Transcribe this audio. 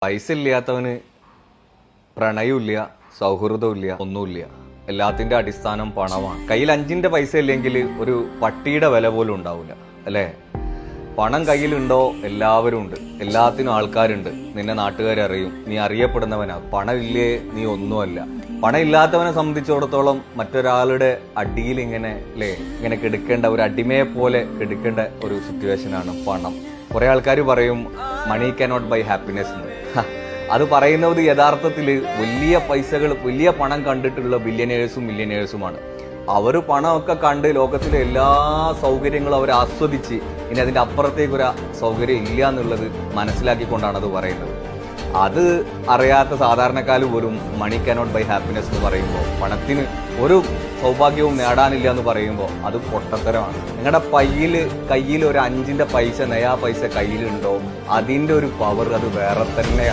പൈസ ഇല്ലാത്തവന് പ്രണയമില്ല, സൗഹൃദമില്ല, ഒന്നുമില്ല. എല്ലാത്തിന്റെ അടിസ്ഥാനം പണമാണ്. കയ്യിൽ 5 പൈസ ഇല്ലെങ്കിൽ ഒരു പട്ടിയുടെ വില പോലും ഉണ്ടാവില്ല, അല്ലേ? പണം കയ്യിലുണ്ടോ എല്ലാവരും ഉണ്ട്, എല്ലാത്തിനും ആൾക്കാരുണ്ട്. നിന്നെ നാട്ടുകാരറിയും, നീ അറിയപ്പെടുന്നവനാ. പണം ഇല്ലേ നീ ഒന്നുമല്ല. പണം ഇല്ലാത്തവനെ സംബന്ധിച്ചിടത്തോളം മറ്റൊരാളുടെ അടിയിൽ ഇങ്ങനെ കിടക്കേണ്ട, ഒരു അടിമയെ പോലെ കിടക്കേണ്ട ഒരു സിറ്റുവേഷനാണ് പണം. കുറെ ആൾക്കാർ പറയും മണി കാനോട്ട് ബൈ ഹാപ്പിനെസ് എന്ന്. അത് പറയുന്നത് യഥാർത്ഥത്തിൽ വലിയ പൈസകൾ, വലിയ പണം കണ്ടിട്ടുള്ള ബില്യനേഴ്സും മില്യനേഴ്സുമാണ്. അവർ പണമൊക്കെ കണ്ട് ലോകത്തിലെ എല്ലാ സൗകര്യങ്ങളും അവർ ആസ്വദിച്ച് ഇനി അതിൻ്റെ അപ്പുറത്തേക്കൊരു സൗകര്യം ഇല്ല എന്നുള്ളത് മനസ്സിലാക്കിക്കൊണ്ടാണ് അത് പറയുന്നത്. അത് അറിയാത്ത സാധാരണക്കാർ പോലും മണി കാനോട്ട് ബൈ ഹാപ്പിനെസ് എന്ന് പറയുമ്പോൾ, പണത്തിന് ഒരു സൗഭാഗ്യവും നേടാനില്ല എന്ന് പറയുമ്പോൾ അത് പൊട്ടത്തരമാണ്. നിങ്ങളുടെ കയ്യിൽ ഒരു 5 പൈസ, നയാ പൈസ കയ്യിലുണ്ടോ, അതിൻ്റെ ഒരു പവർ അത് വേറെ തന്നെയാണ്.